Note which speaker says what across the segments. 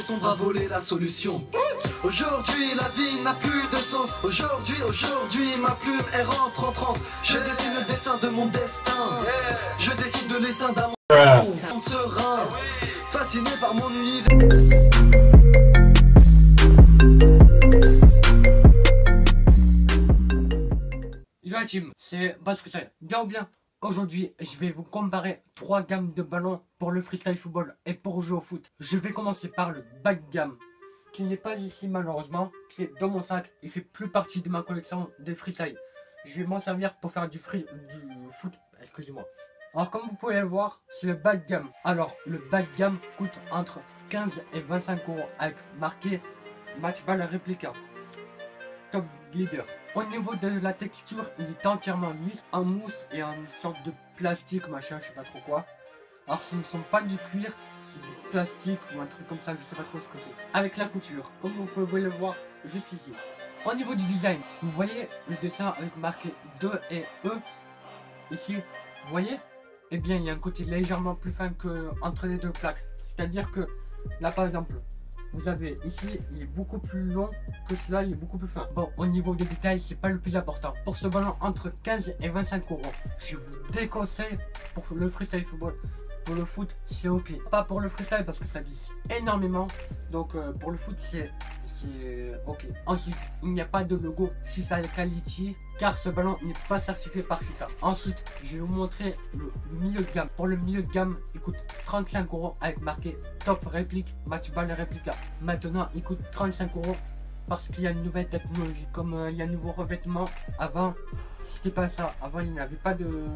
Speaker 1: sombre à voler la solution. Aujourd'hui la vie n'a plus de sens. Aujourd'hui ma plume elle rentre en transe. Je dessine le dessin de mon destin. Je décide de l'essaim d'un monde serein. Fasciné par mon univers.
Speaker 2: Yo la team, c'est Bass Freestyle. Bien ou bien, aujourd'hui je vais vous comparer 3 gammes de ballons pour le freestyle football et pour jouer au foot. Je vais commencer par le bas de gamme, qui n'est pas ici malheureusement, qui est dans mon sac. Il fait plus partie de ma collection des freestyle. Je vais m'en servir pour faire du foot, excusez-moi. Alors comme vous pouvez le voir, c'est le bas de gamme. Alors le bas de gamme coûte entre 15 et 25 € avec marqué Match Ball Réplica Top Leader. Au niveau de la texture, il est entièrement lisse, en mousse et en sorte de plastique, machin, je sais pas trop quoi. Alors ce ne sont pas du cuir, c'est du plastique ou un truc comme ça, je sais pas trop ce que c'est. Avec la couture, comme vous pouvez le voir juste ici. Au niveau du design, vous voyez le dessin avec marqué 2 et E. Ici, vous voyez? Eh bien, il y a un côté légèrement plus fin que entre les deux plaques. C'est-à-dire que là, par exemple, vous avez ici, il est beaucoup plus long que celui-là, il est beaucoup plus fin. Bon, au niveau des détails, c'est pas le plus important. Pour ce ballon, entre 15 et 25 €. Je vous déconseille pour le freestyle football. Pour le foot, c'est ok. Pas pour le freestyle parce que ça glisse énormément. Donc pour le foot, c'est ok. Ensuite, il n'y a pas de logo FIFA Quality car ce ballon n'est pas certifié par FIFA. Ensuite, je vais vous montrer le milieu de gamme. Pour le milieu de gamme, il coûte 35 € avec marqué Top Réplique Match Ball Réplica. Maintenant, il coûte 35 € parce qu'il y a une nouvelle technologie. Comme il y a un nouveau revêtement. Avant, c'était pas ça. Avant, il n'y avait pas de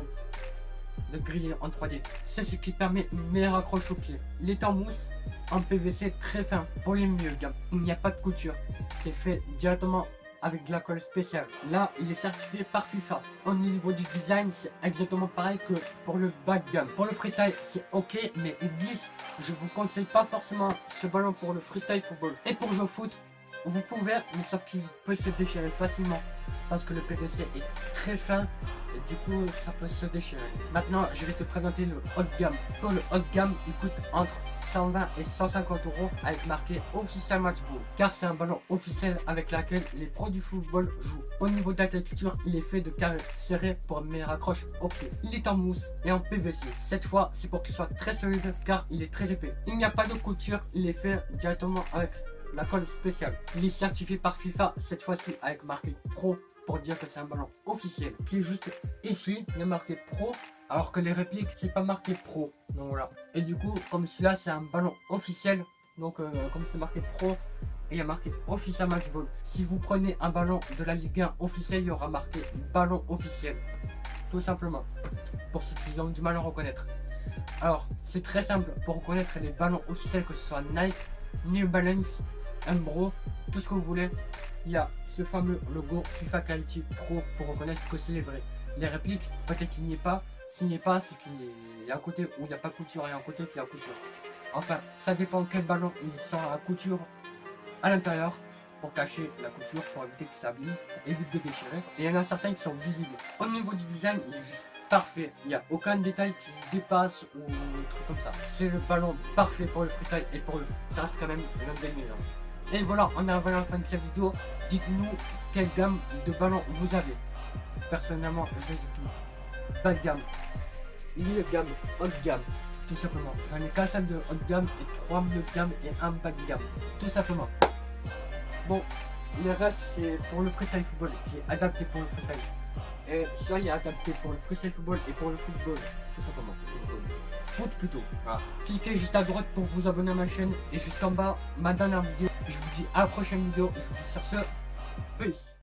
Speaker 2: grille en 3D. C'est ce qui permet une meilleure accroche au pied. Il est en mousse, en PVC très fin pour les milieux de gamme. Il n'y a pas de couture. C'est fait directement avec de la colle spéciale. Là, il est certifié par FIFA. Au niveau du design, c'est exactement pareil que pour le bas de gamme. Pour le freestyle, c'est ok, mais il glisse. Je vous conseille pas forcément ce ballon pour le freestyle football. Et pour jouer au foot, vous pouvez, mais sauf qu'il peut se déchirer facilement parce que le PVC est très fin et du coup ça peut se déchirer. Maintenant je vais te présenter le haut de gamme. Pour le haut de gamme, il coûte entre 120 et 150 € avec marqué Official Match Ball car c'est un ballon officiel avec lequel les pros du football jouent. Au niveau de la texture, il est fait de carrés serrés pour une meilleure accroche au pied. Il est en mousse et en PVC. Cette fois c'est pour qu'il soit très solide car il est très épais. Il n'y a pas de couture, il est fait directement avec la colle spéciale. Il est certifié par FIFA cette fois-ci avec marqué Pro pour dire que c'est un ballon officiel qui est juste ici. Il y a marqué Pro alors que les répliques c'est pas marqué Pro. Donc voilà. Et du coup comme celui-là c'est un ballon officiel, donc comme c'est marqué Pro et il y a marqué Official Match Ball. Si vous prenez un ballon de la Ligue 1 officiel, il y aura marqué ballon officiel. Tout simplement. Pour ceux qui ont du mal à reconnaître. Alors c'est très simple pour reconnaître les ballons officiels, que ce soit Nike, New Balance, Umbro, tout ce que vous voulez. Il y a ce fameux logo FIFA Quality Pro pour reconnaître que c'est les vrais. Les répliques, peut-être qu'il n'y est pas. S'il n'y est pas, c'est qu'il y a un côté où il n'y a pas couture et un côté qui a couture. Enfin, ça dépend quel ballon il sort à la couture à l'intérieur pour cacher la couture, pour éviter que ça abîme, évite de déchirer. Et il y en a certains qui sont visibles. Au niveau du design, il est juste parfait. Il n'y a aucun détail qui dépasse ou un truc comme ça. C'est le ballon parfait pour le freestyle et pour le foot. Ça reste quand même l'un des meilleurs. Et voilà, on est arrivé à la fin de cette vidéo. Dites-nous quelle gamme de ballons vous avez. Personnellement, je les ai tous. Bas de gamme, milieu de gamme, haut de gamme. Tout simplement. J'en ai qu'un seul de haut de gamme et 3 milieux de gamme et un bas de gamme. Tout simplement. Bon, le reste c'est pour le freestyle football, qui est adapté pour le freestyle. Et celui-là il est adapté pour le freestyle football et pour le football. Tout simplement. Foot plutôt. Voilà. Cliquez juste à droite pour vous abonner à ma chaîne et juste en bas ma dernière vidéo. Je vous dis à la prochaine vidéo et je vous dis sur ce, peace.